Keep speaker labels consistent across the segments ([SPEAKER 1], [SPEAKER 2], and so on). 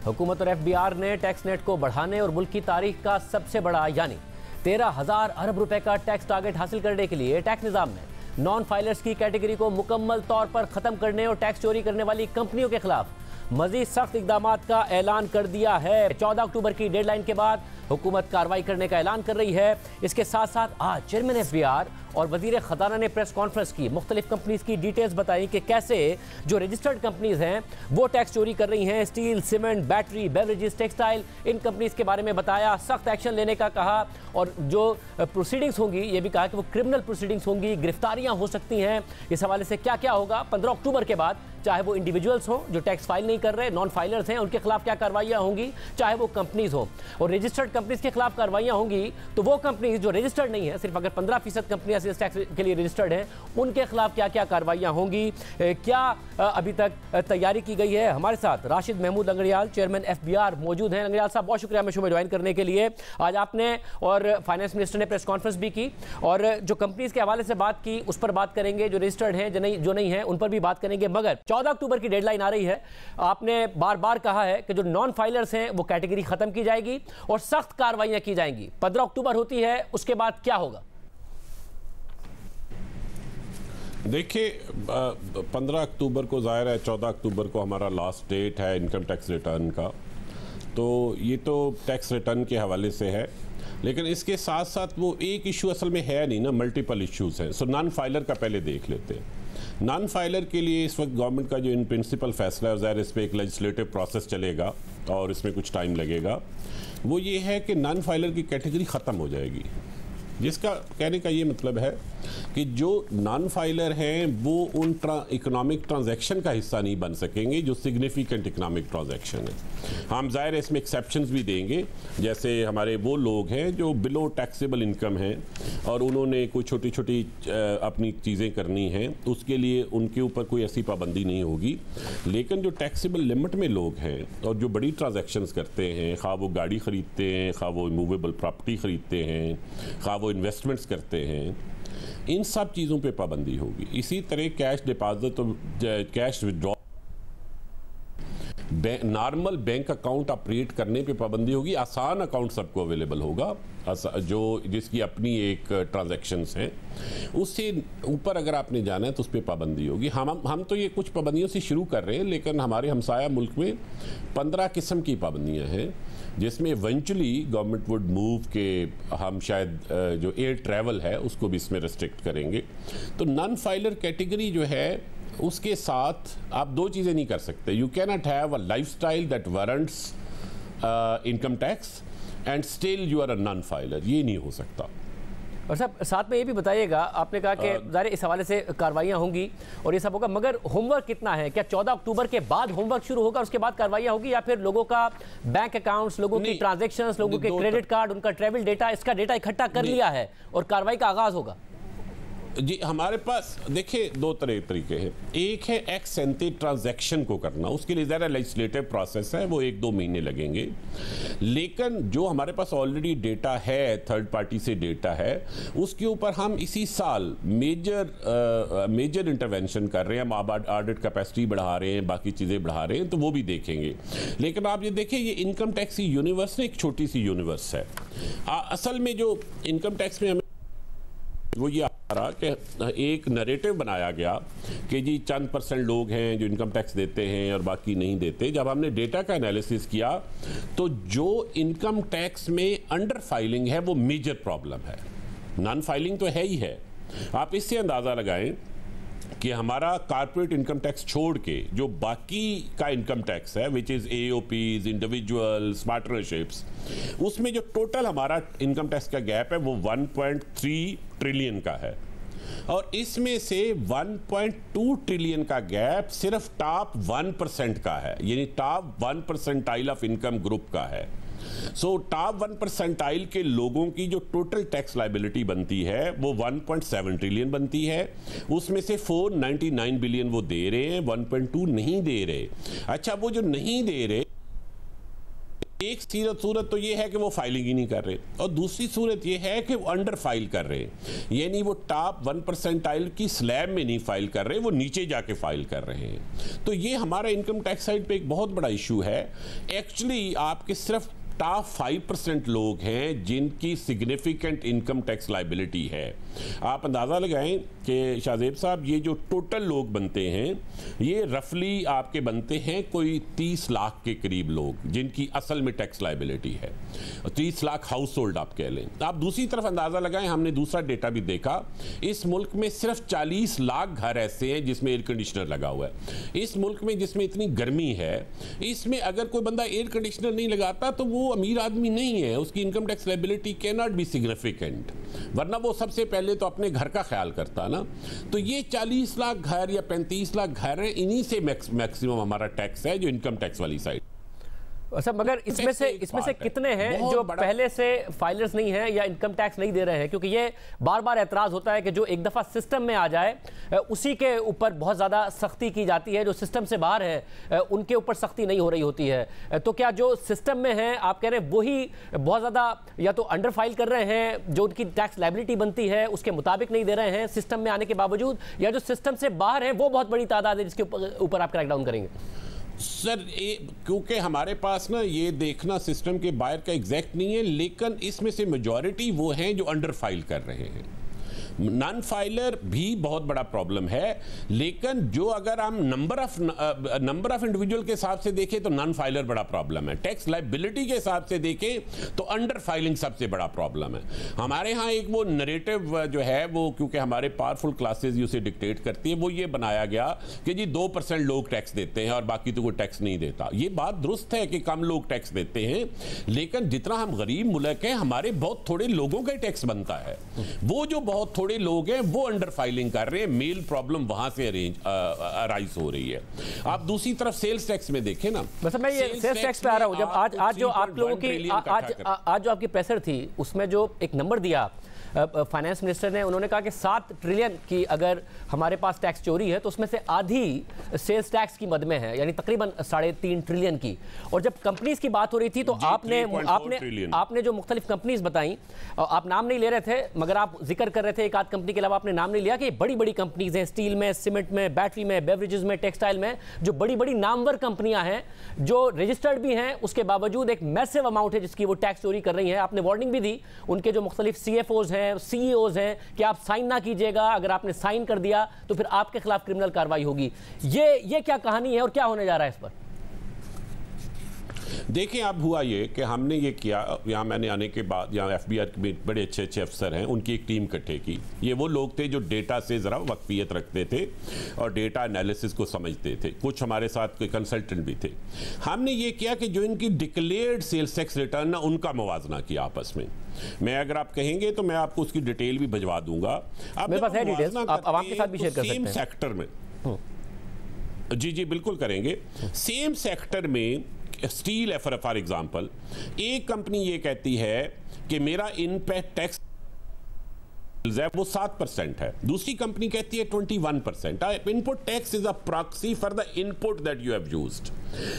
[SPEAKER 1] हुकूमत और एफबीआर ने टैक्स नेट को बढ़ाने और मुल्क की तारीख का सबसे बड़ा यानी 13,000 अरब रुपए का टैक्स टारगेट हासिल करने के लिए टैक्स निज़ाम में नॉन फाइलर्स की कैटेगरी को मुकम्मल तौर पर ख़त्म करने और टैक्स चोरी करने वाली कंपनियों के खिलाफ मजीद सख्त इकदाम का ऐलान कर दिया है। 14 अक्टूबर की डेडलाइन के बाद हुकूमत कार्रवाई करने का ऐलान कर रही है। इसके साथ साथ आज चेयरमैन एफबीआर और वजीर खजाना ने प्रेस कॉन्फ्रेंस की मुख्तलिफ कंपनीज की डिटेल्स बताई कि कैसे जो रजिस्टर्ड कंपनीज हैं वो टैक्स चोरी कर रही हैं। Steel, cement, battery, beverages, textile, इन कंपनीज के बारे में बताया, सख्त एक्शन लेने का कहा और जो प्रोसीडिंग्स होंगी ये भी कहा कि वो क्रिमिनल प्रोसीडिंग्स होंगी, गिरफ्तारियां हो सकती हैं। इस हवाले से क्या क्या होगा 15 अक्टूबर के बाद, चाहे वो इंडिविजुअल्स हों जो टैक्स फाइल नहीं कर रहे, नॉन फाइलर्स हैं, उनके खिलाफ क्या कार्रवाइयां होंगी, चाहे वो कंपनीज हों। और रजिस्टर्ड कंपनीज के खिलाफ कार्रवाइयां होंगी तो वो कंपनीज जो रजिस्टर्ड नहीं है, सिर्फ अगर 15% कंपनियां सेल्स टैक्स के लिए रजिस्टर्ड हैं, उनके खिलाफ क्या क्या कार्रवाइयां होंगी, क्या अभी तक तैयारी की गई है। हमारे साथ राशिद महमूद लंगड़ियाल, चेयरमैन एफबीआर मौजूद हैं। लंगड़ियाल साहब, बहुत शुक्रिया हमें शो में ज्वाइन करने के लिए। आज आपने और फाइनेंस मिनिस्टर ने प्रेस कॉन्फ्रेंस भी की और जो कंपनीज के हवाले से बात की उस पर बात करेंगे, जो रजिस्टर्ड हैं जो नहीं है उन पर भी बात करेंगे। मगर 14 अक्टूबर की डेडलाइन आ रही है, आपने बार बार कहा है कि जो नॉन फाइलर्स हैं वो कैटेगरी खत्म की जाएगी और सख्त कार्रवाइयां की जाएंगी। 15 अक्टूबर होती है, उसके बाद क्या होगा?
[SPEAKER 2] देखिए, 15 अक्टूबर को ज़ाहिर है 14 अक्टूबर को हमारा लास्ट डेट है इनकम टैक्स रिटर्न का, तो ये तो टैक्स रिटर्न के हवाले से है। लेकिन इसके साथ साथ वो एक इशू असल में है नहीं ना, मल्टीपल इश्यूज हैं। सो नॉन फाइलर का पहले देख लेते हैं। नॉन फाइलर के लिए इस वक्त गवर्नमेंट का जो इन प्रिंसिपल फैसला है, ज़ाहिर इस पर एक लेजिस्लेटिव प्रोसेस चलेगा और इसमें कुछ टाइम लगेगा। वो ये है कि नॉन फाइलर की कैटेगरी ख़त्म हो जाएगी, जिसका कहने का ये मतलब है कि जो नॉन फाइलर हैं वो उन इकोनॉमिक ट्रांजैक्शन का हिस्सा नहीं बन सकेंगे जो सिग्निफिकेंट इकोनॉमिक ट्रांजैक्शन है। हम ज़ाहिर है इसमें एक्सेप्शंस भी देंगे, जैसे हमारे वो लोग हैं जो बिलो टैक्सेबल इनकम हैं और उन्होंने कोई छोटी छोटी अपनी चीज़ें करनी हैं, उसके लिए उनके ऊपर कोई ऐसी पाबंदी नहीं होगी। लेकिन जो टैक्सेबल लिमिट में लोग हैं और जो बड़ी ट्रांजैक्शंस करते हैं, खा वो गाड़ी ख़रीदते हैं, खा वो मूवेबल प्रॉपर्टी ख़रीदते हैं, खा वो इन्वेस्टमेंट्स करते हैं, इन सब चीज़ों पे पाबंदी होगी। इसी तरह कैश डिपॉजिट और cash withdraw, normal bank account operate करने पे पाबंदी होगी। आसान अकाउंट सबको अवेलेबल होगा जो जिसकी अपनी एक ट्रांजैक्शंस हैं, उससे ऊपर अगर आपने जाना है तो उस पर पाबंदी होगी। हम तो ये कुछ पाबंदियों से शुरू कर रहे हैं, लेकिन हमारे हमसाया मुल्क में 15 किस्म की पाबंदियाँ हैं जिसमें इवेंचुअली गवर्नमेंट वुड मूव के हम शायद जो एयर ट्रैवल है उसको भी इसमें रिस्ट्रिक्ट करेंगे। तो नॉन फाइलर कैटेगरी जो है उसके साथ आप दो चीज़ें नहीं कर सकते। You can not have a lifestyle that warrants income tax and still you are a non filer, ये नहीं हो सकता।
[SPEAKER 1] और साहब साथ में ये भी बताइएगा, आपने कहा कि ज़ाहिर इस हवाले से कार्रवाइयाँ होंगी और ये सब होगा, मगर होमवर्क कितना है? क्या 14 अक्टूबर के बाद होमवर्क शुरू होगा, उसके बाद कार्रवाइयाँ होगी, या फिर लोगों का बैंक अकाउंट्स, लोगों की ट्रांजैक्शंस, लोगों के क्रेडिट कार्ड, उनका ट्रैवल डेटा, इसका डेटा इकट्ठा कर लिया है और कार्रवाई का आगाज़ होगा?
[SPEAKER 2] जी, हमारे पास देखिए दो तरीके हैं। एक है एक्स एंटे ट्रांजैक्शन को करना, उसके लिए ज़रा लेजिस्लेटिव प्रोसेस है, वो 1-2 महीने लगेंगे। लेकिन जो हमारे पास ऑलरेडी डेटा है, थर्ड पार्टी से डेटा है, उसके ऊपर हम इसी साल मेजर इंटरवेंशन कर रहे हैं। हम ऑडिट कैपेसिटी बढ़ा रहे हैं, बाकी चीज़ें बढ़ा रहे हैं, तो वो भी देखेंगे। लेकिन आप ये देखें, ये इनकम टैक्स की यूनिवर्स एक छोटी सी यूनिवर्स है। असल में जो इनकम टैक्स में हमें वो ये आ रहा कि एक नरेटिव बनाया गया कि जी चंद % लोग हैं जो इनकम टैक्स देते हैं और बाकी नहीं देते। जब हमने डेटा का एनालिसिस किया तो जो इनकम टैक्स में अंडर फाइलिंग है वो मेजर प्रॉब्लम है, नॉन फाइलिंग तो है ही है। आप इससे अंदाज़ा लगाएं कि हमारा कॉर्पोरेट इनकम टैक्स छोड़ के जो बाकी का इनकम टैक्स है, which is AOPs, individuals, partnerships, उसमें जो टोटल हमारा इनकम टैक्स का गैप है वो 1.3 ट्रिलियन का है और इसमें से 1.2 ट्रिलियन का गैप सिर्फ टॉप 1% का है, यानी टॉप 1% ऑफ इनकम ग्रुप का है। सो टॉप 1% के लोगों की जो टोटल टैक्स लाइबिलिटी बनती है वो 1.7 ट्रिलियन बनती है। उसमें से 499 बिलियन वो दे रहे हैं, 1.2 नहीं दे रहे। अच्छा, वो जो नहीं दे रहे एक सूरत तो ये है कि वो फाइलिंग ही नहीं कर रहे, और दूसरी सूरत ये है कि वो अंडर फाइल कर रहे हैं, यानी वो टॉप 1% की स्लैब में नहीं फाइल कर रहे, वो नीचे जाके फाइल कर रहे हैं। तो ये हमारा इनकम टैक्स साइड पे एक बहुत बड़ा इशू है। एक्चुअली आपके सिर्फ टॉप 5% लोग हैं जिनकी सिग्निफिकेंट इनकम टैक्स लायबिलिटी है। आप अंदाज़ा लगाएं कि शाहजेब साहब, ये जो टोटल लोग बनते हैं ये रफली आपके बनते हैं कोई 30 लाख के करीब लोग जिनकी असल में टैक्स लायबिलिटी है। 30 लाख हाउस होल्ड आप कह लें। आप दूसरी तरफ अंदाज़ा लगाएं, हमने दूसरा डेटा भी देखा, इस मुल्क में सिर्फ 40 लाख घर ऐसे हैं जिसमें एयर कंडीशनर लगा हुआ है। इस मुल्क में जिसमें इतनी गर्मी है, इसमें अगर कोई बंदा एयर कंडीशनर नहीं लगाता तो वो अमीर आदमी नहीं है, उसकी income tax liability can not be significant, वरना वो सबसे पहले तो अपने घर का ख्याल करता ना। तो ये 40 लाख घर या 35 लाख घर हैं, इन्हीं से मैक्सिमम हमारा टैक्स है जो इनकम टैक्स वाली साइड।
[SPEAKER 1] अच्छा, मगर इसमें से कितने हैं जो पहले से फाइलर्स नहीं हैं या इनकम टैक्स नहीं दे रहे हैं? क्योंकि ये बार बार एतराज होता है कि जो एक दफ़ा सिस्टम में आ जाए उसी के ऊपर बहुत ज़्यादा सख्ती की जाती है, जो सिस्टम से बाहर है उनके ऊपर सख्ती नहीं हो रही होती है। तो क्या जो सिस्टम में है, आप कह रहे हैं वही बहुत ज़्यादा या तो अंडर फाइल कर रहे हैं, जो उनकी टैक्स लायबिलिटी बनती है उसके मुताबिक नहीं दे रहे हैं सिस्टम में आने के बावजूद, या जो सिस्टम से बाहर है वो बहुत बड़ी तादाद है जिसके ऊपर आप क्रैकडाउन करेंगे?
[SPEAKER 2] सर, क्योंकि हमारे पास ना ये देखना सिस्टम के बाहर का एग्जैक्ट नहीं है, लेकिन इसमें से मेजॉरिटी वो हैं जो अंडर फाइल कर रहे हैं। नॉन फाइलर भी बहुत बड़ा प्रॉब्लम है, लेकिन जो अगर हम नंबर ऑफ इंडिविजुअल के हिसाब से देखें तो नॉन फाइलर बड़ा प्रॉब्लम है। टैक्स लायबिलिटी के हिसाब से देखें तो अंडर फाइलिंग सबसे बड़ा प्रॉब्लम है। हमारे यहाँ एक वो नरेटिव जो है वो, क्योंकि हमारे पावरफुल क्लासेज उसे डिक्टेट करती है, वो ये बनाया गया कि जी 2% लोग टैक्स देते हैं और बाकी तो कोई टैक्स नहीं देता। ये बात दुरुस्त है कि कम लोग टैक्स देते हैं, लेकिन जितना हम गरीब मुल्क हैं हमारे बहुत थोड़े लोगों का टैक्स बनता है। वो जो बहुत थोड़े लोग हैं वो अंडर फाइलिंग कर रहे हैं, मेल प्रॉब्लम वहां से अराइज हो रही है। आप दूसरी तरफ सेल्स टैक्स में देखें ना,
[SPEAKER 1] मतलब मैं ये सेल्स टैक्स पे आ रहा हूं। जब आज जो आप लोगों की आज जो आपकी प्रेशर थी उसमें जो एक नंबर दिया फाइनेंस मिनिस्टर ने, उन्होंने कहा कि 7 ट्रिलियन की अगर हमारे पास टैक्स चोरी है तो उसमें से आधी सेल्स टैक्स की मद में है, यानी तकरीबन 3.5 ट्रिलियन की। और जब कंपनीज की बात हो रही थी तो आपने जो मुख्तलिफ कंपनीज बताई, आप नाम नहीं ले रहे थे मगर आप जिक्र कर रहे थे एक आध कंपनी के अलावा आपने नाम नहीं लिया, कि बड़ी बड़ी कंपनीज हैं, स्टील में, सीमेंट में, बैटरी में, बेवरेजेस में, टेक्सटाइल में, जो बड़ी बड़ी नामवर कंपनियां हैं जो रजिस्टर्ड भी हैं, उसके बावजूद एक मैसिव अमाउंट है जिसकी वो टैक्स चोरी कर रही हैं। आपने वार्निंग भी दी उनके जो मुख्तलिफ CFOs हैं, CEOs हैं कि आप साइन ना कीजिएगा, अगर आपने साइन कर दिया तो फिर आपके खिलाफ क्रिमिनल कार्रवाई होगी। ये क्या कहानी है और क्या होने जा रहा है इस पर?
[SPEAKER 2] देखें, अब हुआ ये कि हमने ये किया, यहाँ मैंने आने के बाद यहाँ FBI में बड़े अच्छे अच्छे अफसर हैं, उनकी एक टीम इकट्ठे की। ये वो लोग थे जो डेटा से ज़रा वक्फियत रखते थे और डेटा एनालिसिस को समझते थे। कुछ हमारे साथ कोई कंसल्टेंट भी थे। हमने ये किया कि जो इनकी डिक्लेयर्ड सेल्स टैक्स रिटर्न ना, उनका मुवाजना किया आपस में। मैं अगर आप कहेंगे तो मैं आपको उसकी डिटेल भी भिजवा दूंगा।
[SPEAKER 1] आप मेरे पास है डिटेल्स, आप आवाम के साथ भी शेयर कर सकते हैं।
[SPEAKER 2] सेम सेक्टर में जी बिल्कुल करेंगे। सेम सेक्टर में स्टील है फॉर एग्जांपल, एक कंपनी ये कहती है कि मेरा इनपुट टैक्स है वो 7% है, दूसरी कंपनी कहती है 21%। Input tax is a proxy for the input that you have used.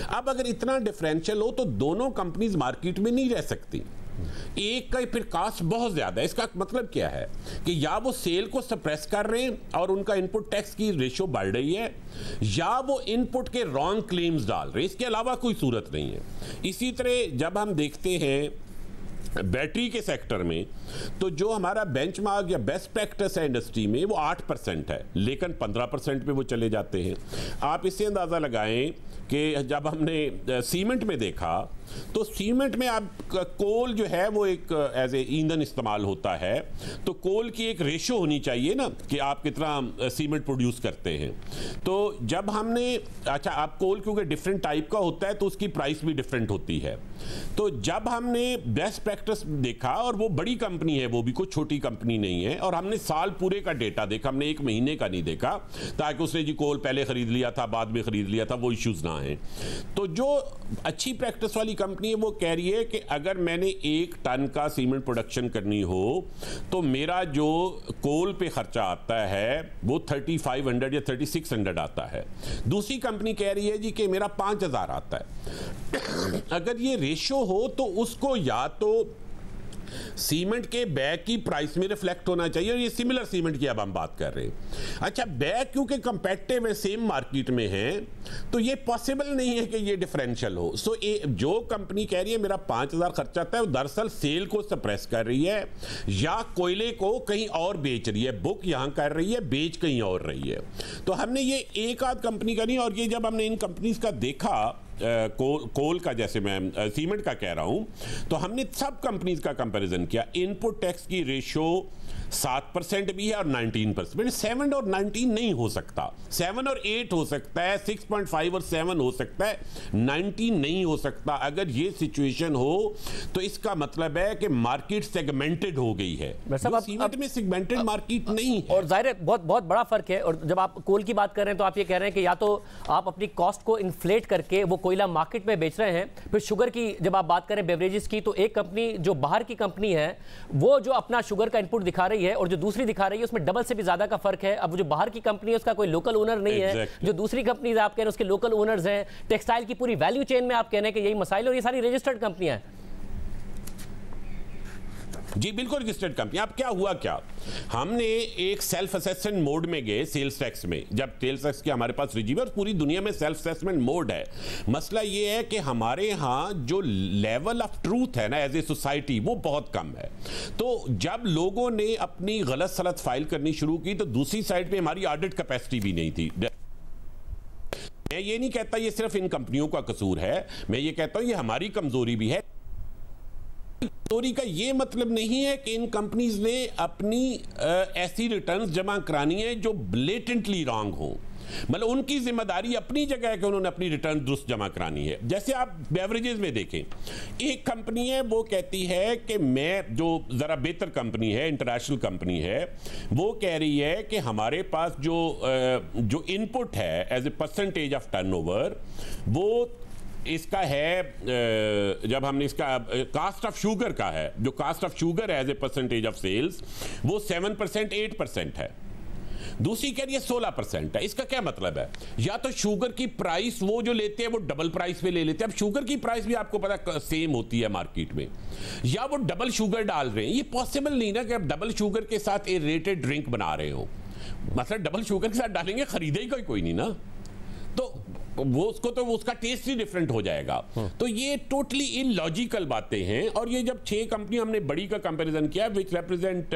[SPEAKER 2] अब अगर इतना डिफरेंशियल हो तो दोनों कंपनीज मार्केट में नहीं रह सकती। एक का फिर कास्ट बहुत ज्यादा है। इसका मतलब क्या है कि या वो सेल को सप्रेस कर रहे हैं और उनका इनपुट टैक्स की रेशियो बढ़ रही है, या वो इनपुट के रॉन्ग क्लेम्स डाल रहे हैं। इसके अलावा कोई सूरत नहीं है। इसी तरह जब हम देखते हैं बैटरी के सेक्टर में, तो जो हमारा बेंचमार्क या बेस्ट प्रैक्टिस है इंडस्ट्री में वो 8% है, लेकिन 15% पे वो चले जाते हैं। आप इससे अंदाज़ा लगाएं कि जब हमने सीमेंट में देखा तो सीमेंट में आप कोल जो है वो एक एज ए ईंधन इस्तेमाल होता है, तो कोल की एक रेशो होनी चाहिए ना कि आप कितना सीमेंट प्रोड्यूस करते हैं। तो जब हमने आप कोल क्योंकि डिफरेंट टाइप का होता है तो उसकी प्राइस भी डिफरेंट होती है। तो जब हमने बेस्ट प्रैक्टिस देखा, और वो बड़ी कंपनी है, वो भी कोई छोटी कंपनी नहीं है, और हमने साल पूरे का डेटा देखा, हमने एक महीने का नहीं देखा ताकि उसने जी कोल पहले खरीद लिया था बाद में खरीद लिया था वो इश्यूज ना है। तो जो अच्छी प्रैक्टिस वाली कंपनी है वो कह रही है कि अगर मैंने 1 टन का सीमेंट प्रोडक्शन करनी हो तो मेरा जो कोल पे खर्चा आता है वो 3500 या 3600 आता है। दूसरी कंपनी कह रही है जी कि मेरा 5000 आता है। अगर ये रेशो हो तो उसको या तो सीमेंट के बैग की प्राइस में रिफ्लेक्ट होना चाहिए, और ये सिमिलर सीमेंट की अब हम बात कर रहे हैं। अच्छा, बैग क्योंकि कंपेटिटिव है, सेम मार्केट में है, तो ये पॉसिबल नहीं है कि ये डिफरेंशियल हो। सो जो कंपनी कह रही है मेरा 5000 खर्चा आता है, वो दरअसल सेल को सप्रेस कर रही है या कोयले को कहीं और बेच रही है। बुक यहां कर रही है, बेच कहीं और रही है। तो हमने ये एक आध कंपनी का नहीं, और ये जब हमने इन कंपनीज का देखा, कोल का जैसे मैं सीमेंट का कह रहा हूं, तो हमने सब कंपनीज का कंपैरिजन किया। इनपुट टैक्स की रेशो 7% भी है और 19%। 7 और 19 नहीं हो सकता, 7 और 8 हो सकता है, 6.5 और 7 हो सकता है, 19 नहीं हो सकता। अगर ये सिचुएशन हो तो इसका मतलब है कि मार्केट सेगमेंटेड हो गई है। सीमेंट में सेगमेंटेड मार्केट नहीं है,
[SPEAKER 1] और जाहिर है बहुत बहुत बड़ा फर्क है। और जब आप कोल की बात कर रहे हैं तो आप ये कह रहे हैं कि या तो आप अपनी कॉस्ट को इन्फ्लेट करके वो कोयला मार्केट में बेच रहे हैं। फिर शुगर की जब आप बात करें, बेवरेजेस की, तो एक कंपनी जो बाहर की कंपनी है वो जो अपना शुगर का इनपुट दिखा रही है और जो दूसरी दिखा रही है उसमें डबल से भी ज्यादा का फर्क है। अब जो बाहर की कंपनी है उसका कोई लोकल ओनर नहीं है, जो दूसरी कंपनी आप कह रहे हैं उसके लोकल ओनर्स हैं। टेक्सटाइल की पूरी वैल्यू चेन में आप कह रहे हैं कि यही मसाइल, और ये सारी रजिस्टर्ड कंपनियां हैं।
[SPEAKER 2] जी बिल्कुल रजिस्टर्ड कंपनी। अब क्या हुआ, क्या हमने एक सेल्फ असेसमेंट मोड में गए सेल्स टैक्स में, जब सेल्स टैक्स के हमारे पास रिजीवर, पूरी दुनिया में सेल्फ असेसमेंट मोड है। मसला ये है कि हमारे यहाँ जो लेवल ऑफ ट्रूथ है ना एज ए सोसाइटी, वो बहुत कम है। तो जब लोगों ने अपनी गलत सलत फाइल करनी शुरू की तो दूसरी साइड पे हमारी ऑडिट कैपेसिटी भी नहीं थी। मैं ये नहीं कहता ये सिर्फ इन कंपनियों का कसूर है, मैं ये कहता हूं ये हमारी कमजोरी भी है। कमजोरी का ये मतलब नहीं है कि इन कंपनीज ने अपनी ऐसी रिटर्न्स जमा करानी है जो ब्लेटेंटली रॉन्ग हो। मतलब उनकी जिम्मेदारी अपनी जगह है कि उन्होंने अपनी रिटर्न दुरुस्त जमा करानी है। जैसे आप बेवरेजेस में देखें, एक कंपनी है वो कहती है कि मैं, जो ज़रा बेहतर कंपनी है, इंटरनेशनल कंपनी है, वो कह रही है कि हमारे पास जो इनपुट है as a percentage of turnover, वो इसका है, जब हमने इसका कास्ट ऑफ शुगर का है, जो cost of sugar as a percentage of sales, वो 7% 8% है। दूसरी कह रही है 16% है। इसका क्या मतलब है? या तो शुगर की प्राइस वो जो लेते हैं वो डबल प्राइस पे ले लेते हैं। अब शुगर की प्राइस भी आपको पता सेम होती है मार्केट में, या वो डबल शुगर डाल रहे हैं। ये पॉसिबल नहीं ना कि आप डबल शुगर के साथ ए रेटेड ड्रिंक बना रहे हो। मतलब डबल शुगर के साथ डालेंगे, खरीदेगा कोई नहीं ना, तो वो उसको तो उसका टेस्ट ही डिफरेंट हो जाएगा। तो ये टोटली इलॉजिकल बातें हैं। और ये जब 6 कंपनी हमने बड़ी का कंपैरिजन किया, विच रिप्रेजेंट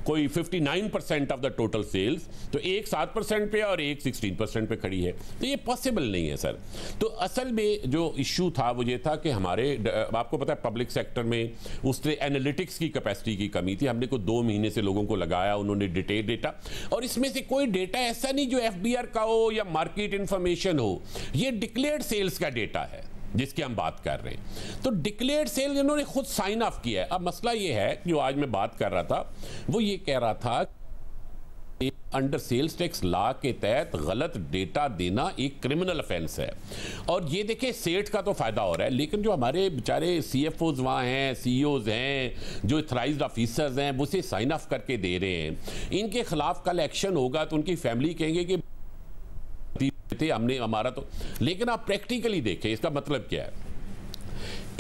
[SPEAKER 2] कोई 59% ऑफ द टोटल सेल्स, तो एक 7% पे और एक 16% पे खड़ी है, तो ये पॉसिबल नहीं है सर। तो असल में जो इशू था वो ये था कि हमारे, आपको पता है पब्लिक सेक्टर में उससे एनालिटिक्स की कैपेसिटी की कमी थी। हमने को 2 महीने से लोगों को लगाया, उन्होंने डिटेल डेटा, और इसमें से कोई डेटा ऐसा नहीं जो FBR का हो या मार्केट इंफॉर्मेशन हो, ये डिक्लेयर्ड सेल्स का डेटा है जिसकी हम बात कर रहे हैं। तो डिक्लेयर्ड सेल इन्होंने खुद साइन ऑफ किया है। अब मसला ये है, जो आज मैं बात कर रहा था, वो ये कह रहा था कि अंडर सेल्स टैक्स लॉ के तहत गलत डेटा देना एक क्रिमिनल ऑफेंस है। और ये देखिए सेठ का तो फायदा हो रहा है, लेकिन जो हमारे बेचारे CFOs वहाँ हैं, CEOs हैं, जो ऑथराइज्ड ऑफिसर्स हैं, वो उसे साइन ऑफ करके दे रहे हैं। इनके खिलाफ कल एक्शन होगा तो उनकी फैमिली कहेंगे कि हमने हमारा तो, लेकिन आप प्रैक्टिकली देखें इसका मतलब क्या है।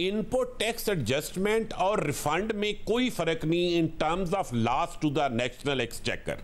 [SPEAKER 2] इनपुट टैक्स एडजस्टमेंट और रिफंड में कोई फर्क नहीं in terms of loss to the national exchequer.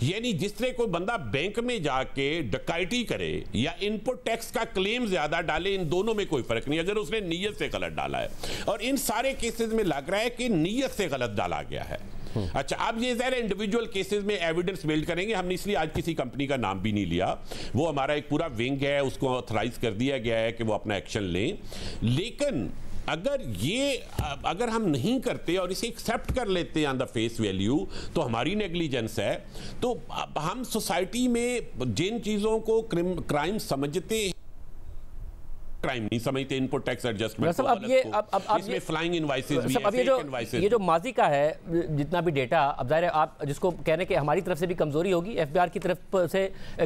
[SPEAKER 2] यानी जिस तरह कोई बंदा बैंक में जाके डकैती करे या इनपुट टैक्स का क्लेम ज्यादा डाले, इन दोनों में कोई फर्क नहीं अगर उसने नीयत से गलत डाला है। और इन सारे केसेस में लग रहा है कि नीयत से गलत डाला गया है। अच्छा, अब ये ज़ाहिर इंडिविजुअल केसेस में एविडेंस बिल्ड करेंगे। हमने इसलिए आज किसी कंपनी का नाम भी नहीं लिया, वो हमारा एक पूरा विंग है, उसको ऑथराइज कर दिया गया है कि वो अपना एक्शन लें। लेकिन अगर हम नहीं करते और इसे एक्सेप्ट कर लेते हैं ऑन द फेस वैल्यू, तो हमारी नेग्लिजेंस है। तो हम सोसाइटी में जिन चीज़ों को क्राइम समझते हैं, क्राइम नहीं समझते इनपुट टैक्स एडजस्टमेंट।
[SPEAKER 1] इसमें
[SPEAKER 2] फ्लाइंग इनवॉइसेस भी
[SPEAKER 1] है, ये जो माजी का है जितना भी डेटा, अब जाहिर है आप जिसको कहने के हमारी तरफ से भी कमजोरी होगी, एफबीआर की तरफ से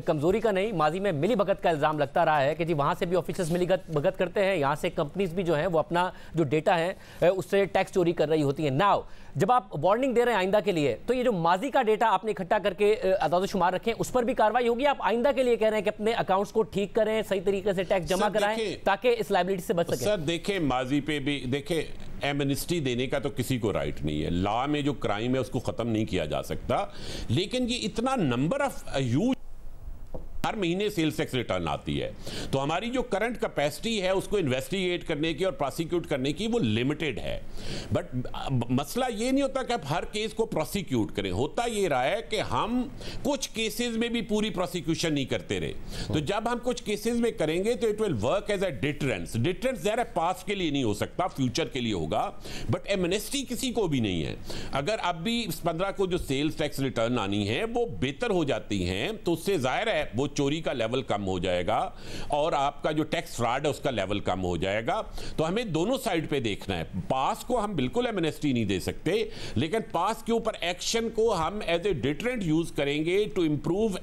[SPEAKER 1] कमजोरी का नहीं, माजी में मिली भगत का इल्जाम लगता रहा है कि जी वहां से भी ऑफिसर्स मिली भगत करते हैं, यहाँ से कंपनीज भी जो है वो अपना जो डेटा है उससे टैक्स चोरी कर रही होती है। नाउ जब आप वार्निंग दे रहे हैं आइंदा के लिए, तो ये जो माजी का डेटा आपने इकट्ठा करके अदाद शुमार रखें, उस पर भी कार्रवाई होगी? आप आइंदा के लिए कह रहे हैं कि अपने अकाउंट्स को ठीक करें, सही तरीके से टैक्स जमा कराएं ताकि इस लायबिलिटी से बच सके?
[SPEAKER 2] सर देखें, माजी पे भी देखें, एमनेस्टी देने का तो किसी को राइट नहीं है। लॉ में जो क्राइम है उसको खत्म नहीं किया जा सकता, लेकिन ये इतना नंबर ऑफ ह्यूज हर महीने सेल्स टैक्स रिटर्न आती है, तो हमारी जो करंट कैपेसिटी है उसको इन्वेस्टिगेट करने की और प्रोसिक्यूट करने की वो लिमिटेड है। बट मसला ये नहीं होता कि आप हर केस को प्रोसिक्यूट करें, होता ये रहा है कि हम कुछ केसेस में भी पूरी प्रोसिक्यूशन नहीं करते रहे। तो जब हम कुछ केसेस में करेंगे तो it will work as a deterrence. Deterrence ज़रा पास्ट के लिए नहीं हो सकता, फ्यूचर के लिए होगा, बट एमनेस्टी किसी को भी नहीं है। अगर अब भी 15 को जो सेल्स टैक्स रिटर्न आनी है वो बेहतर हो जाती हैं, तो उससे जाहिर है वो चोरी का लेवल कम हो जाएगा और आपका जो टैक्स फ्रॉड है उसका लेवल कम हो जाएगा। तो हमें दोनों साइड पे देखना है। पास को हम बिल्कुल एमनेस्टी नहीं दे सकते, लेकिन पास के ऊपर एक्शन को हम एज ए डिटरेंट यूज करेंगे to improve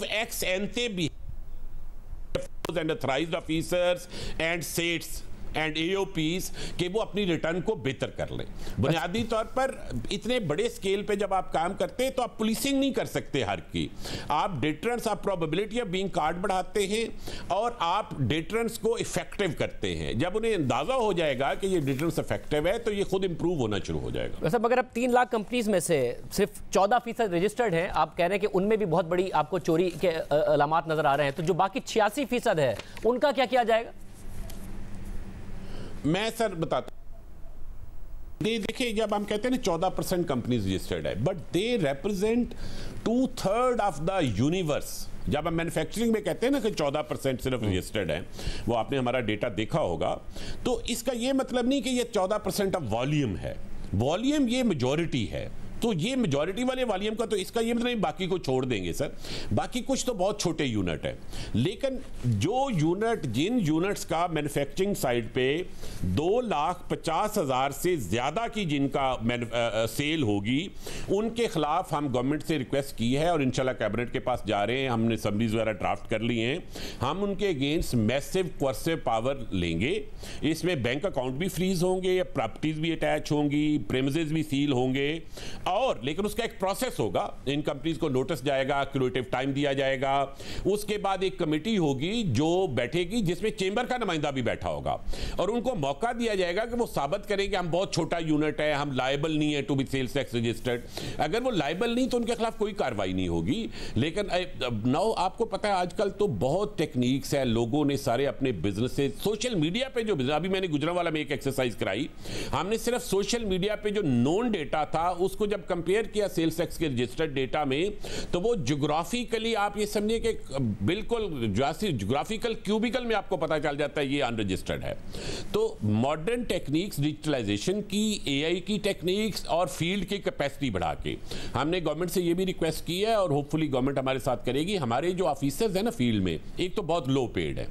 [SPEAKER 2] ex ante behaviour and authorised officers and sets and AOPs कि वो अपनी रिटर्न को बेहतर कर लें। बुनियादी तौर पर इतने बड़े स्केल पे जब आप काम करते हैं तो आप पुलिसिंग नहीं कर सकते हर की, आप डिटरेंस, आप प्रोबेबिलिटी ऑफ बीइंग कार्ड बढ़ाते हैं और आप डिटरेंस को इफेक्टिव करते हैं। जब उन्हें अंदाजा हो जाएगा कि ये डिटरेंस इफेक्टिव है तो ये खुद इंप्रूव होना शुरू हो जाएगा।
[SPEAKER 1] वैसे अगर आप 3 लाख कंपनीज में से सिर्फ 14% रजिस्टर्ड हैं, आप कह रहे हैं कि उनमें भी बहुत बड़ी आपको चोरी के अलामात नजर आ रहे हैं, तो जो बाकी 86% है उनका क्या किया जाएगा?
[SPEAKER 2] मैं सर बताता हूं, देखिए जब हम कहते हैं ना 14% कंपनीज रजिस्टर्ड है, but they represent 2/3 of the universe. जब हम मैन्युफैक्चरिंग में कहते हैं ना कि 14% सिर्फ रजिस्टर्ड है, वो आपने हमारा डेटा देखा होगा, तो इसका ये मतलब नहीं कि ये 14% ऑफ वॉल्यूम है। वॉल्यूम ये मेजॉरिटी है, तो ये मेजॉरिटी वाले वॉल्यूम का, तो इसका ये मतलब नहीं बाकी को छोड़ देंगे सर। बाकी कुछ तो बहुत छोटे यूनिट है, लेकिन जो यूनिट, जिन यूनिट्स का मैन्युफैक्चरिंग साइड पे 2,50,000 से ज्यादा की जिनका सेल होगी, उनके खिलाफ हम गवर्नमेंट से रिक्वेस्ट की है और इंशाल्लाह कैबिनेट के पास जा रहे हैं। हमने असम्बलीज वगैरह ड्राफ्ट कर लिए हैं। हम उनके अगेंस्ट मैसिव कोर्सिव पावर लेंगे। इसमें बैंक अकाउंट भी फ्रीज होंगे, प्रॉपर्टीज भी अटैच होंगी, प्रेमिसेस भी सील होंगे, और लेकिन उसका एक प्रोसेस होगा। इन कंपनीज को नोटिस जाएगा, क्यूरेटिव टाइम दिया जाएगा, उसके बाद एक कमेटी होगी जो बैठेगी जिसमें चेंबर का नुमाइंदा भी बैठा होगा और उनको मौका दिया जाएगा कि वो साबित करें कि हम बहुत छोटा यूनिट है, हम लायबल नहीं है to be sales tax registered. अगर वो लायबल नहीं तो उनके खिलाफ कोई कार्रवाई नहीं होगी। लेकिन नाउ आपको पता है आजकल तो बहुत टेक्निक्स है, लोगों ने सारे अपने बिजनेस से सोशल मीडिया पे जो अभी मैंने गुजरांवाला में एक एक्सरसाइज कराई, हमने सिर्फ सोशल मीडिया पे जो नोन डेटा था उसको जब कंपेयर किया सेल्स टैक्स के रजिस्टर्ड डेटा में, तो वो ज्योग्राफिकली आप ये समझिए कि बिल्कुल ज्योग्राफिकल क्यूबिकल में आपको पता चल जाता है ये अनरजिस्टर्ड है। तो मॉडर्न टेक्निक्स, डिजिटलाइजेशन की, एआई की टेक्निक्स और फील्ड की कैपेसिटी बढ़ा के हमने गवर्नमेंट से ये भी रिक्वेस्ट की है और होपफुली गवर्नमेंट हमारे साथ करेगी। हमारे जो ऑफिसर्स हैं ना फील्ड में, एक तो बहुत लो पेड है,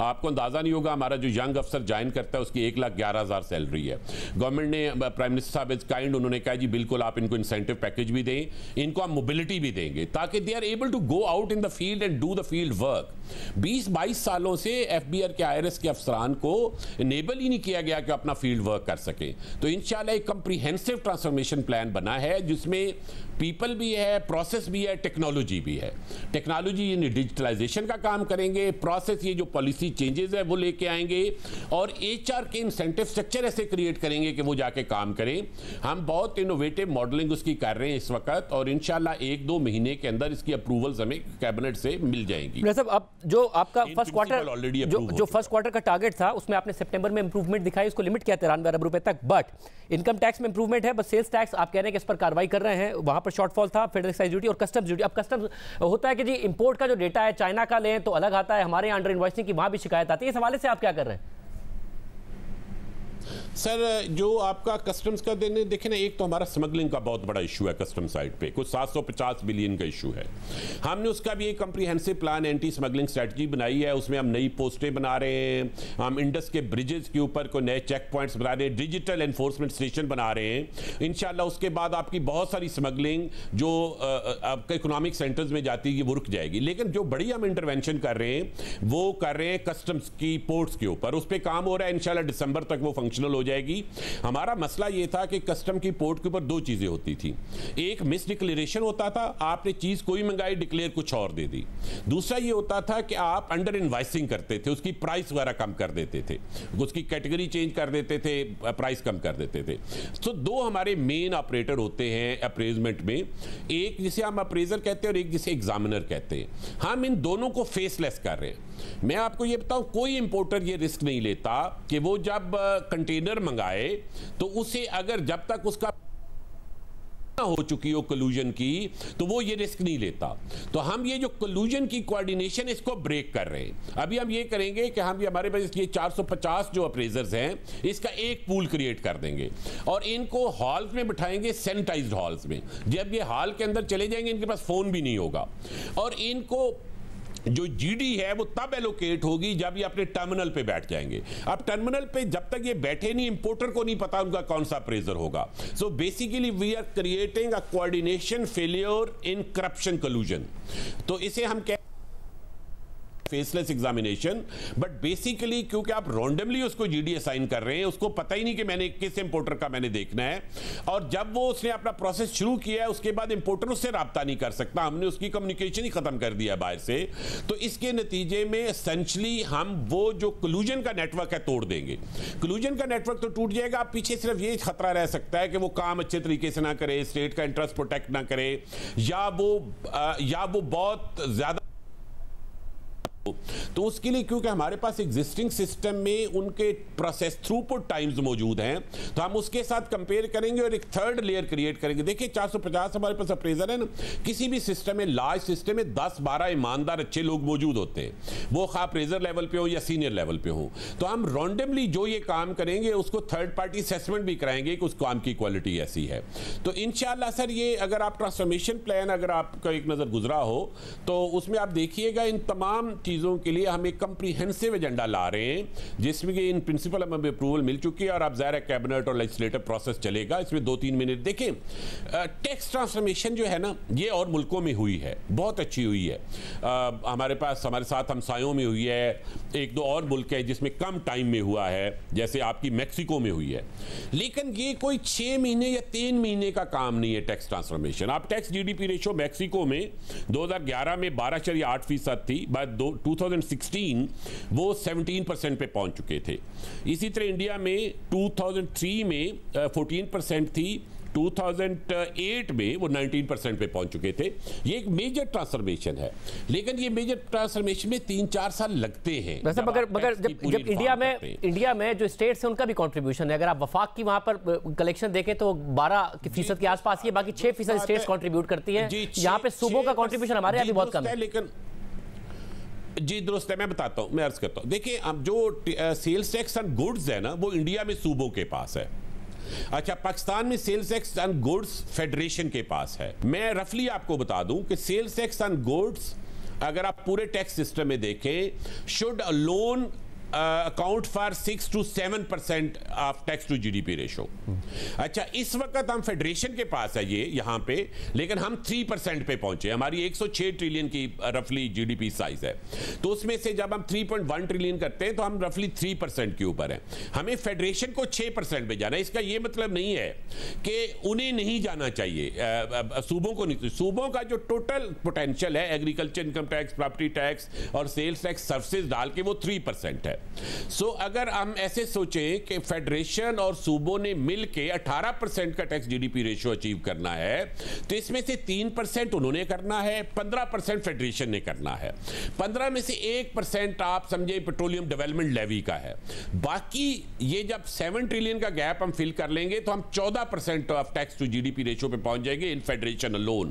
[SPEAKER 2] आपको अंदाजा नहीं होगा, हमारा जो यंग अफसर ज्वाइन करता है उसकी 1,11,000 सैलरी है। गवर्नमेंट ने, प्राइम मिनिस्टर साहब इज काइंड, उन्होंने कहा जी बिल्कुल आप इनको इंसेंटिव पैकेज भी दें, इनको हम मोबिलिटी भी देंगे ताकि they are able to go out in the field and do the field work. 20-22 सालों से एफबीआर के आईआरएस के अफसरान को इनेबल ही नहीं किया गया कि अपना फील्ड वर्क कर सके। तो इंशाल्लाह एक कंप्रीहेंसिव ट्रांसफॉर्मेशन प्लान बना है जिसमें पीपल भी है, प्रोसेस भी है, टेक्नोलॉजी भी है। टेक्नोलॉजी यानी डिजिटलाइजेशन का काम करेंगे, प्रोसेस ये जो पॉलिसी चेंजेस है वो लेके आएंगे और एचआर के इंसेंटिव स्ट्रक्चर ऐसे क्रिएट करेंगे कि वो जाके काम करें। हम बहुत इनोवेटिव मॉडलिंग उसकी कर रहे हैं इस वक्त और इंशाल्लाह 1-2 महीने के अंदर इसकी अप्रूवल्स हमें कैबिनेट से मिल जाएंगी।
[SPEAKER 1] अब जो आपका फर्स्ट क्वार्टर जो फर्स्ट क्वार्टर का टारगेट था उसमें आपने सितंबर में इंप्रूवमेंट दिखाई, उसको लिमिट किया 93 अरब रुपए तक, बट इनकम टैक्स में इंप्रूवमेंट है, बस सेल्स टैक्स आप कह रहे हैं कि इस पर कार्रवाई कर रहे हैं, वहां पर शॉर्टफॉल था, फेडरल एक्साइज ड्यूटी और कस्टम्स ड्यूटी। अब कस्टम्स होता है कि जी इंपोर्ट का जो डेटा है चाइना का लें तो अलग आता है, हमारे यहाँ अंडर इनवॉइसिंग की वहां भी शिकायत आती है, इस हवाले से आप क्या कर रहे हैं?
[SPEAKER 2] सर जो आपका कस्टम्स का देने देखे ना, एक तो हमारा स्मगलिंग का बहुत बड़ा इशू है कस्टम साइड पे, कुछ 750 बिलियन का इशू है। हमने उसका भी एक comprehensive plan anti smuggling strategy बनाई है, उसमें हम नई पोस्टें बना रहे हैं, हम इंडस के ब्रिजेस के ऊपर कोई नए चेक पॉइंट्स बना रहे हैं, डिजिटल एनफोर्समेंट स्टेशन बना रहे हैं। इंशाल्लाह उसके बाद आपकी बहुत सारी स्मगलिंग जो आपके इकोनॉमिक सेंटर्स में जाती है वो रुक जाएगी। लेकिन जो बड़ी हम इंटरवेंशन कर रहे हैं वो कर रहे हैं कस्टम्स की पोर्ट्स के ऊपर, उस पर काम हो रहा है, इंशाल्लाह दिसंबर तक वो फंक्शनल हो जाएगी। हमारा मसला ये था कि कस्टम की पोर्ट के ऊपर दो चीजें होती थी, एक मिस डिक्लेरेशन होता था, आपने चीज कोई मंगाई डिक्लेयर कुछ और दे दी। दूसरा ये होता था कि आप अंडर इनवाइसिंग करते थे, उसकी प्राइस वगैरह कम कर देते थे, उसकी कैटेगरी चेंज कर देते थे, प्राइस कम कर देते थे। तो दो हमारे मेन ऑपरेटर होते हैं अप्रेजमेंट में, एक जिसे हम अप्रेजर कहते हैं और एक जिसे एग्जामिनर कहते हैं। हम इन दोनों को फेसलेस कर रहे हैं। मैं आपको ये बताऊं, कोई इंपोर्टर ये रिस्क नहीं लेता कि वो जब कंटेनर मंगाए तो उसे अगर जब तक उसका हो चुकी हो कलूजन की तो वो ये रिस्क नहीं लेता। तो हम ये जो कलूजन की कोऑर्डिनेशन इसको ब्रेक कर रहे हैं। अभी हम ये करेंगे कि हम ये हमारे पास ये 450 जो अप्रेजर्स हैं इसका एक पूल क्रिएट कर देंगे और इनको हॉल्स में बिठाएंगे, सैनिटाइज्ड हॉल्स में। जब ये हॉल के अंदर चले जाएंगे इनके पास फोन भी नहीं होगा और इनको जो जीडी है वो तब एलोकेट होगी जब ये अपने टर्मिनल पे बैठ जाएंगे। अब टर्मिनल पे जब तक ये बैठे नहीं, इंपोर्टर को नहीं पता उनका कौन सा अप्रेजर होगा। So basically we are creating a coordination failure in corruption collusion. तो इसे हम फेसलेस एग्जामिनेशन, बट बेसिकली क्योंकि आप रैंडमली उसको जीडी असाइन कर रहे हैं, उसको पता ही नहीं कि मैंने किस इंपोर्टर का मैंने देखना है, और जब वो उसने अपना प्रोसेस शुरू किया है उसके बाद इंपोर्टर उससे राब्ता नहीं कर सकता, हमने उसकी कम्युनिकेशन ही खत्म कर दिया बाहर से। तो इसके नतीजे में एसेंशली हम वो जो कलूजन का नेटवर्क है तोड़ देंगे। कलूजन का नेटवर्क तो टूट जाएगा, आप पीछे सिर्फ ये खतरा रह सकता है कि वो काम अच्छे तरीके से ना करे, स्टेट का इंटरेस्ट प्रोटेक्ट ना करे, या वो बहुत ज्यादा। तो उसके लिए क्योंकि हमारे पास एग्जिस्टिंग सिस्टम में उनके प्रोसेस थ्रूपुट टाइम्स मौजूद हैं, तो हम उसके साथ कंपेयर करेंगे और एक थर्ड लेयर क्रिएट करेंगे। देखिए 450 हमारे पास अप्रेजर है ना, किसी भी सिस्टम में, लार्ज सिस्टम में 10-12 ईमानदार अच्छे लोग मौजूद होते हैं, वो खा अप्रेजर लेवल पे हो या सीनियर लेवल पे हो। तो हम रैंडमली जो ये काम करेंगे उसको थर्ड पार्टी असेसमेंट भी कराएंगे कि उस काम की क्वालिटी ऐसी है। तो इंशाल्लाह सर ये अगर आप ट्रांसफॉर्मेशन प्लान अगर आपका एक नज़र गुजरा हो तो उसमें आप देखिएगा इन तमाम चीज़ों के लिए हम एक कंप्रीहेंसिव एजेंडा ला रहे हैं जिसमें कि इन प्रिंसिपल हमें अप्रूवल मिल चुकी है और अब ज़ाहिर है कैबिनेट और लेजिस्लेटिव प्रोसेस चलेगा। इसमें 2-3 मिनट देखें, टैक्स ट्रांसफॉर्मेशन जो है ना ये और मुल्कों में हुई है, बहुत अच्छी हुई है। हमारे पास हमारे साथ हमसायों में हुई है, 1-2 और मुल्क हैं जिसमें कम टाइम में हुआ है, जैसे आपकी मैक्सिको में हुई है। लेकिन ये कोई 6 महीने या 3 महीने का काम नहीं है टैक्स ट्रांसफॉर्मेशन। आप टैक्स जीडीपी रेशो मैक्सिको में 2011 में 12.8% थी, बाद 2016 वो 17% पे पहुंच चुके थे। इसी तरह इंडिया में 2003 में 14% थी, 2008 में वो 19% पे पहुंच चुके थे। ये एक मेजर ट्रांसफॉर्मेशन है, लेकिन ये मेजर ट्रांसफॉर्मेशन में 3-4 साल लगते हैं।
[SPEAKER 1] वैसे मगर जब इंडिया में जो स्टेट्स हैं उनका भी कंट्रीब्यूशन है, अगर आप वफाक की वहां पर कलेक्शन देखें तो 12% के आसपास ही है, बाकी 6% स्टेट्स कंट्रीब्यूट करती हैं। यहाँ पे सूबों का कंट्रीब्यूशन हमारे यहाँ भी बहुत कम है।
[SPEAKER 2] लेकिन जी दुरुस्त है, मैं बताता हूं, मैं अर्ज करता हूं। देखिए अब जो सेल्स टैक्स ऑन गुड्स है ना वो इंडिया में सूबों के पास है। अच्छा, पाकिस्तान में sales tax on goods federation के पास है। मैं रफली आपको बता दूं कि सेल्स टैक्स ऑन गुड्स अगर आप पूरे टैक्स सिस्टम में देखें should alone account for 6 to 7% of tax to GDP ratio. अच्छा, इस वक्त हम फेडरेशन के पास है ये यहाँ पे, लेकिन हम 3% पे पहुंचे। हमारी 106 ट्रिलियन की रफली जीडीपी साइज है, तो उसमें से जब हम 3.1 ट्रिलियन करते हैं तो हम रफली 3% के ऊपर हैं। हमें फेडरेशन को 6% पे जाना है। इसका ये मतलब नहीं है कि उन्हें नहीं जाना चाहिए, सूबों को नहीं। सूबों का जो टोटल पोटेंशियल है agriculture income tax, property tax और सेल्स टैक्स सर्विसेज डाल के वो 3% है। सो अगर हम ऐसे सोचें कि फेडरेशन और सूबों ने मिलके 18% का टैक्स जीडीपी रेशियो अचीव करना है, तो इसमें से 3% उन्होंने करना है, 15% फेडरेशन ने करना है, 15 में से 1% आप समझे पेट्रोलियम डेवलपमेंट लेवी का है। बाकी ये जब 7 ट्रिलियन का गैप हम फिल कर लेंगे तो हम 14% of tax to GDP ratio पे पहुंच जाएंगे इन फेडरेशन अलोन।